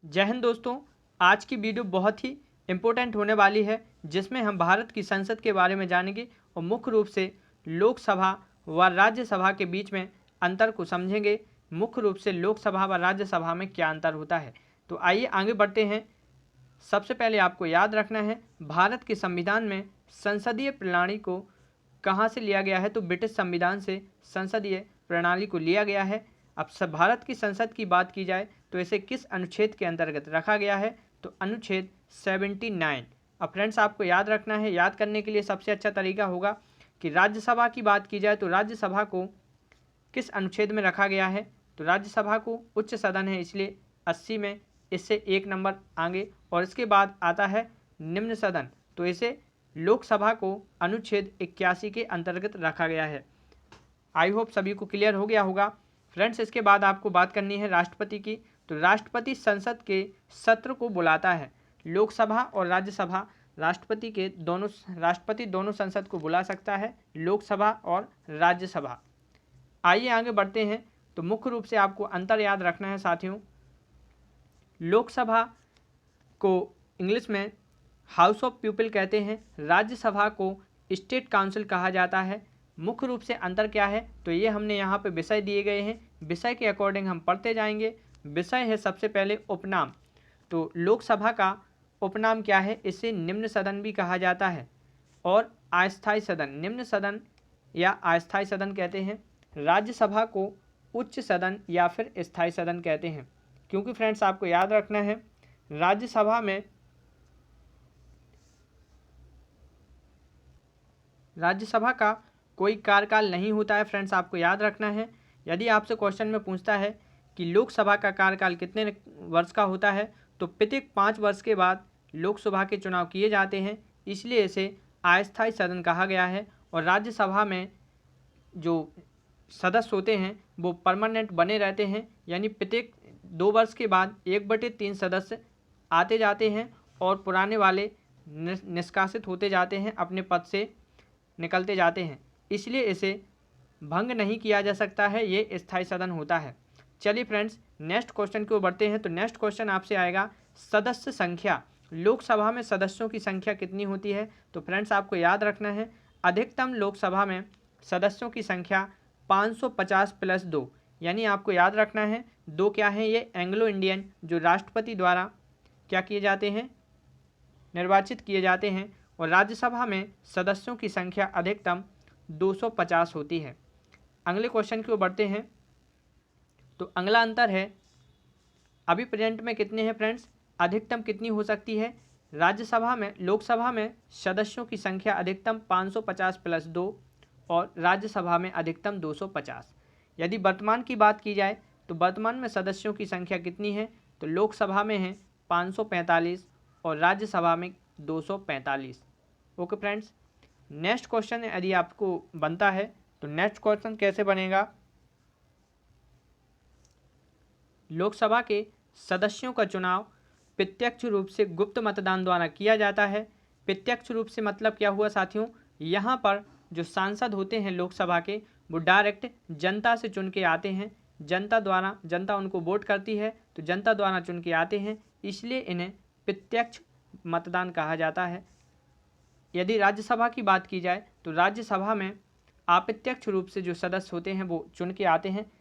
जय हिंद दोस्तों। आज की वीडियो बहुत ही इम्पोर्टेंट होने वाली है, जिसमें हम भारत की संसद के बारे में जानेंगे और मुख्य रूप से लोकसभा व राज्यसभा के बीच में अंतर को समझेंगे। मुख्य रूप से लोकसभा व राज्यसभा में क्या अंतर होता है। तो आइए आगे बढ़ते हैं। सबसे पहले आपको याद रखना है, भारत के संविधान में संसदीय प्रणाली को कहाँ से लिया गया है, तो ब्रिटिश संविधान से संसदीय प्रणाली को लिया गया है। अब भारत की संसद की बात की जाए तो इसे किस अनुच्छेद के अंतर्गत रखा गया है, तो अनुच्छेद 79। अब फ्रेंड्स आपको याद रखना है, याद करने के लिए सबसे अच्छा तरीका होगा कि राज्यसभा की बात की जाए तो राज्यसभा को किस अनुच्छेद में रखा गया है, तो राज्यसभा को उच्च सदन है इसलिए 80 में इससे एक नंबर आगे, और इसके बाद आता है निम्न सदन, तो इसे लोकसभा को अनुच्छेद 81 के अंतर्गत रखा गया है। आई होप सभी को क्लियर हो गया होगा। फ्रेंड्स इसके बाद आपको बात करनी है राष्ट्रपति की। तो राष्ट्रपति संसद के सत्र को बुलाता है। लोकसभा और राज्यसभा राष्ट्रपति दोनों संसद को बुला सकता है, लोकसभा और राज्यसभा। आइए आगे बढ़ते हैं। तो मुख्य रूप से आपको अंतर याद रखना है साथियों। लोकसभा को इंग्लिश में हाउस ऑफ पीपल कहते हैं, राज्यसभा को स्टेट काउंसिल कहा जाता है। मुख्य रूप से अंतर क्या है, तो ये हमने यहाँ पे विषय दिए गए हैं, विषय के अकॉर्डिंग हम पढ़ते जाएंगे। विषय है सबसे पहले उपनाम। तो लोकसभा का उपनाम क्या है, इसे निम्न सदन भी कहा जाता है और अस्थायी सदन, निम्न सदन या अस्थायी सदन कहते हैं। राज्यसभा को उच्च सदन या फिर स्थायी सदन कहते हैं, क्योंकि फ्रेंड्स आपको याद रखना है राज्यसभा का कोई कार्यकाल नहीं होता है। फ्रेंड्स आपको याद रखना है, यदि आपसे क्वेश्चन में पूछता है कि लोकसभा का कार्यकाल कितने वर्ष का होता है, तो प्रत्येक 5 वर्ष के बाद लोकसभा के चुनाव किए जाते हैं, इसलिए इसे अस्थायी सदन कहा गया है। और राज्यसभा में जो सदस्य होते हैं वो परमानेंट बने रहते हैं, यानी प्रत्येक 2 वर्ष के बाद 1/3 सदस्य आते जाते हैं और पुराने वाले निष्कासित होते जाते हैं, अपने पद से निकलते जाते हैं, इसलिए इसे भंग नहीं किया जा सकता है, ये स्थायी सदन होता है। चलिए फ्रेंड्स नेक्स्ट क्वेश्चन की ओर बढ़ते हैं। तो नेक्स्ट क्वेश्चन आपसे आएगा सदस्य संख्या। लोकसभा में सदस्यों की संख्या कितनी होती है, तो फ्रेंड्स आपको याद रखना है, अधिकतम लोकसभा में सदस्यों की संख्या 550 + 2, यानी आपको याद रखना है 2 क्या है, ये एंग्लो इंडियन जो राष्ट्रपति द्वारा क्या किए जाते हैं, निर्वाचित किए जाते हैं। और राज्यसभा में सदस्यों की संख्या अधिकतम 250 होती है। अगले क्वेश्चन की ओर बढ़ते हैं। तो अगला अंतर है, अभी प्रेजेंट में कितने हैं फ्रेंड्स, अधिकतम कितनी हो सकती है। लोकसभा में सदस्यों की संख्या अधिकतम 550 + 2 और राज्यसभा में अधिकतम 250। यदि वर्तमान की बात की जाए तो वर्तमान में सदस्यों की संख्या कितनी है, तो लोकसभा में है 545 और राज्यसभा में 245। ओके फ्रेंड्स, नेक्स्ट क्वेश्चन यदि आपको बनता है तो नेक्स्ट क्वेश्चन कैसे बनेगा, लोकसभा के सदस्यों का चुनाव प्रत्यक्ष रूप से गुप्त मतदान द्वारा किया जाता है। प्रत्यक्ष रूप से मतलब क्या हुआ साथियों, यहाँ पर जो सांसद होते हैं लोकसभा के वो डायरेक्ट जनता से चुन के आते हैं, जनता उनको वोट करती है, तो जनता द्वारा चुन के आते हैं, इसलिए इन्हें प्रत्यक्ष मतदान कहा जाता है। यदि राज्यसभा की बात की जाए तो राज्यसभा में अप्रत्यक्ष रूप से जो सदस्य होते हैं वो चुन के आते हैं।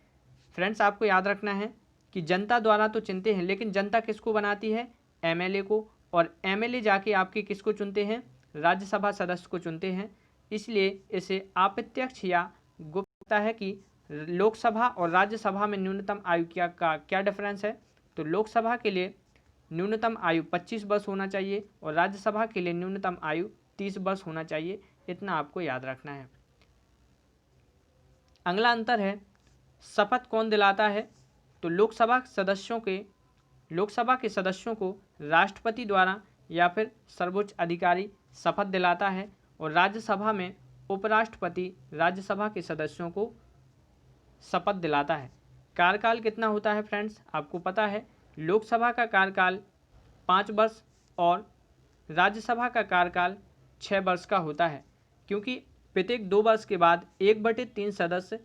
फ्रेंड्स आपको याद रखना है कि जनता द्वारा तो चुनते हैं, लेकिन जनता किसको बनाती है, एमएलए को, और एमएलए जाके आपके किसको चुनते हैं, राज्यसभा सदस्य को चुनते हैं। इसलिए इसे अप्रत्यक्ष या गुप्त है कि लोकसभा और राज्यसभा में न्यूनतम आयु का क्या डिफरेंस है, तो लोकसभा के लिए न्यूनतम आयु 25 वर्ष होना चाहिए और राज्यसभा के लिए न्यूनतम आयु 30 वर्ष होना चाहिए, इतना आपको याद रखना है। अगला अंतर है, शपथ कौन दिलाता है, तो लोकसभा के सदस्यों को राष्ट्रपति द्वारा या फिर सर्वोच्च अधिकारी शपथ दिलाता है, और राज्यसभा में उपराष्ट्रपति राज्यसभा के सदस्यों को शपथ दिलाता है। कार्यकाल कितना होता है फ्रेंड्स, आपको पता है, लोकसभा का कार्यकाल 5 वर्ष और राज्यसभा का कार्यकाल 6 वर्ष का होता है, क्योंकि प्रत्येक 2 वर्ष के बाद 1/3 सदस्य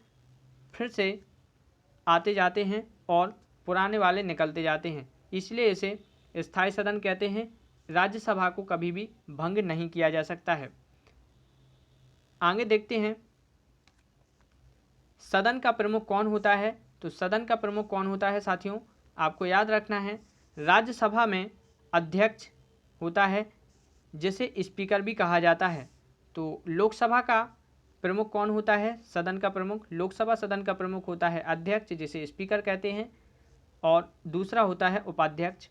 फिर से आते जाते हैं और पुराने वाले निकलते जाते हैं। इसलिए इसे स्थायी सदन कहते हैं। राज्यसभा को कभी भी भंग नहीं किया जा सकता है। आगे देखते हैं सदन का प्रमुख कौन होता है। तो सदन का प्रमुख कौन होता है साथियों, आपको याद रखना है राज्यसभा में अध्यक्ष होता है जिसे स्पीकर भी कहा जाता है। तो लोकसभा का प्रमुख कौन होता है, सदन का प्रमुख, लोकसभा सदन का प्रमुख होता है अध्यक्ष जिसे स्पीकर कहते हैं, और दूसरा होता है उपाध्यक्ष।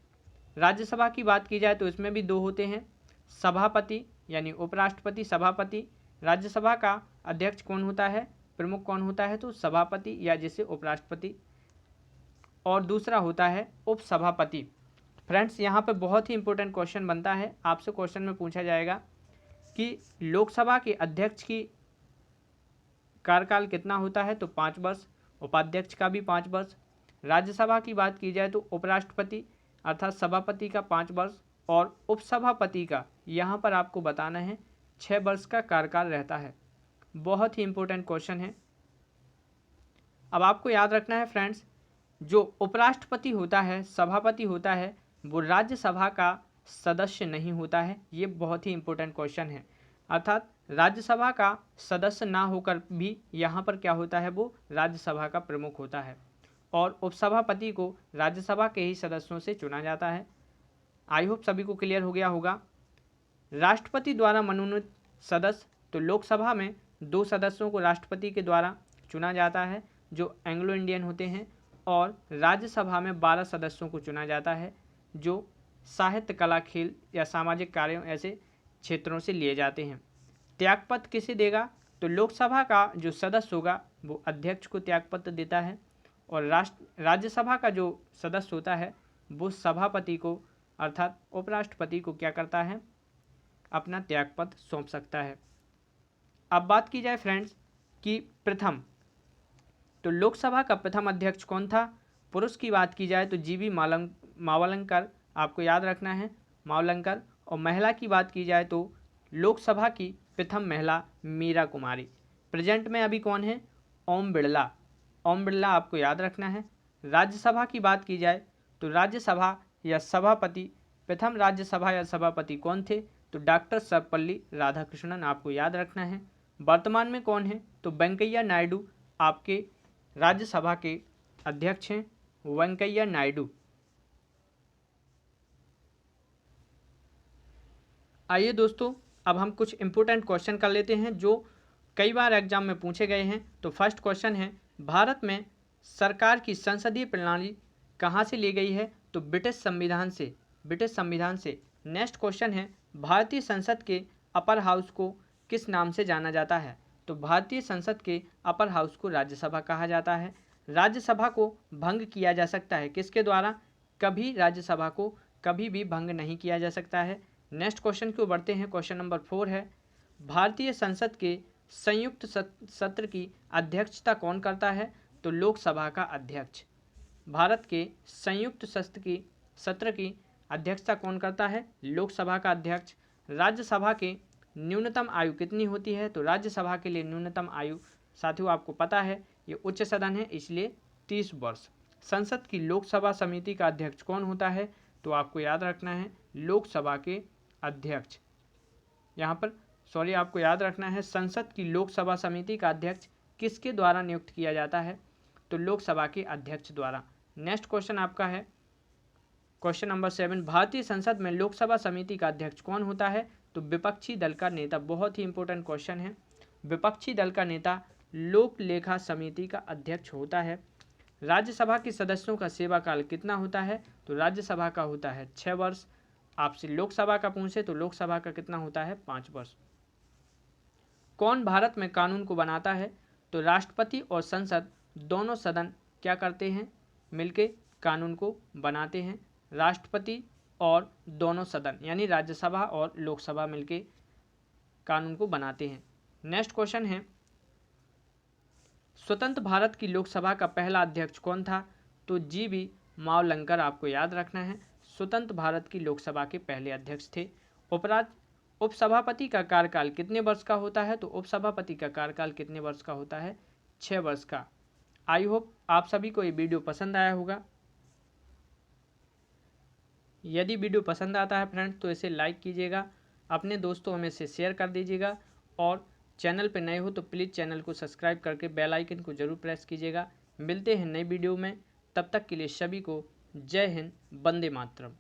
राज्यसभा की बात की जाए तो इसमें भी दो होते हैं, सभापति यानी उपराष्ट्रपति, सभापति। राज्यसभा का अध्यक्ष कौन होता है, प्रमुख कौन होता है, तो सभापति या जिसे उपराष्ट्रपति, और दूसरा होता है उपसभापति। फ्रेंड्स यहाँ पे बहुत ही इंपॉर्टेंट क्वेश्चन बनता है, आपसे क्वेश्चन में पूछा जाएगा कि लोकसभा के अध्यक्ष की कार्यकाल कितना होता है, तो 5 वर्ष, उपाध्यक्ष का भी 5 वर्ष। राज्यसभा की बात की जाए तो उपराष्ट्रपति अर्थात सभापति का 5 वर्ष और उपसभापति का यहाँ पर आपको बताना है 6 वर्ष का कार्यकाल रहता है। बहुत ही इंपॉर्टेंट क्वेश्चन है। अब आपको याद रखना है फ्रेंड्स, जो उपराष्ट्रपति होता है, सभापति होता है, वो राज्यसभा का सदस्य नहीं होता है। ये बहुत ही इंपॉर्टेंट क्वेश्चन है। अर्थात राज्यसभा का सदस्य ना होकर भी यहाँ पर क्या होता है, वो राज्यसभा का प्रमुख होता है, और उपसभापति को राज्यसभा के ही सदस्यों से चुना जाता है। आई होप सभी को क्लियर हो गया होगा। राष्ट्रपति द्वारा मनोनीत सदस्य, तो लोकसभा में 2 सदस्यों को राष्ट्रपति के द्वारा चुना जाता है जो एंग्लो इंडियन होते हैं, और राज्यसभा में 12 सदस्यों को चुना जाता है जो साहित्य, कला, खेल या सामाजिक कार्यों ऐसे क्षेत्रों से लिए जाते हैं। त्यागपत्र किसे देगा, तो लोकसभा का जो सदस्य होगा वो अध्यक्ष को त्यागपत्र देता है, और राज्यसभा का जो सदस्य होता है वो सभापति को अर्थात उपराष्ट्रपति को क्या करता है, अपना त्यागपत्र सौंप सकता है। अब बात की जाए फ्रेंड्स कि प्रथम, तो लोकसभा का प्रथम अध्यक्ष कौन था। पुरुष की बात की जाए तो जीवी मावलंकर, आपको याद रखना है मावलंकर। और महिला की बात की जाए तो लोकसभा की प्रथम महिला मीरा कुमारी। प्रेजेंट में अभी कौन है, ओम बिड़ला। ओम बिड़ला आपको याद रखना है। राज्यसभा की बात की जाए तो राज्यसभा या सभापति, प्रथम राज्यसभा या सभापति कौन थे, तो डॉक्टर सर्वपल्ली राधाकृष्णन, आपको याद रखना है। वर्तमान में कौन है, तो वेंकैया नायडू आपके राज्यसभा के अध्यक्ष हैं, वेंकैया नायडू। आइए दोस्तों, अब हम कुछ इंपॉर्टेंट क्वेश्चन कर लेते हैं जो कई बार एग्जाम में पूछे गए हैं। तो फर्स्ट क्वेश्चन है, भारत में सरकार की संसदीय प्रणाली कहाँ से ली गई है, तो ब्रिटिश संविधान से, ब्रिटिश संविधान से। नेक्स्ट क्वेश्चन है, भारतीय संसद के अपर हाउस को किस नाम से जाना जाता है, तो भारतीय संसद के अपर हाउस को राज्यसभा कहा जाता है। राज्यसभा को भंग किया जा सकता है किसके द्वारा, कभी राज्यसभा को कभी भी भंग नहीं किया जा सकता है। नेक्स्ट क्वेश्चन को बढ़ते हैं, क्वेश्चन नंबर 4 है, भारतीय संसद के संयुक्त सत्र की अध्यक्षता कौन करता है, तो लोकसभा का अध्यक्ष। भारत के संयुक्त सत्र की अध्यक्षता कौन करता है, लोकसभा का अध्यक्ष। राज्यसभा के न्यूनतम आयु कितनी होती है, तो राज्यसभा के लिए न्यूनतम आयु साथियों आपको पता है ये उच्च सदन है इसलिए 30 वर्ष। संसद की लोकसभा समिति का अध्यक्ष कौन होता है, तो आपको याद रखना है लोकसभा के अध्यक्ष। यहाँ पर आपको याद रखना है संसद की लोकसभा समिति का अध्यक्ष किसके द्वारा नियुक्त किया जाता है, तो लोकसभा के अध्यक्ष द्वारा। नेक्स्ट क्वेश्चन आपका है क्वेश्चन नंबर 7, भारतीय संसद में लोकसभा समिति का अध्यक्ष कौन होता है, तो विपक्षी दल का नेता। बहुत ही इंपॉर्टेंट क्वेश्चन है। विपक्षी दल का नेता लोक लेखा समिति का अध्यक्ष होता है। राज्यसभा के सदस्यों का सेवा काल कितना होता है, तो राज्यसभा का होता है 6 वर्ष। आपसे लोकसभा का पूछे तो लोकसभा का कितना होता है, 5 वर्ष। कौन भारत में कानून को बनाता है, तो राष्ट्रपति और संसद दोनों सदन क्या करते हैं, मिलके कानून को बनाते हैं। राष्ट्रपति और दोनों सदन यानी राज्यसभा और लोकसभा मिलके कानून को बनाते हैं। नेक्स्ट क्वेश्चन है, स्वतंत्र भारत की लोकसभा का पहला अध्यक्ष कौन था, तो जीवी मावलंकर, आपको याद रखना है स्वतंत्र भारत की लोकसभा के पहले अध्यक्ष थे। उपसभापति का कार्यकाल कितने वर्ष का होता है, तो उपसभापति का कार्यकाल कितने वर्ष का होता है, 6 वर्ष का। आई होप आप सभी को ये वीडियो पसंद आया होगा। यदि वीडियो पसंद आता है फ्रेंड्स तो इसे लाइक कीजिएगा, अपने दोस्तों में से शेयर कर दीजिएगा और चैनल पर नए हो तो प्लीज़ चैनल को सब्सक्राइब करके बेल आइकन को ज़रूर प्रेस कीजिएगा। मिलते हैं नई वीडियो में, तब तक के लिए सभी को जय हिंद, वंदे मातरम।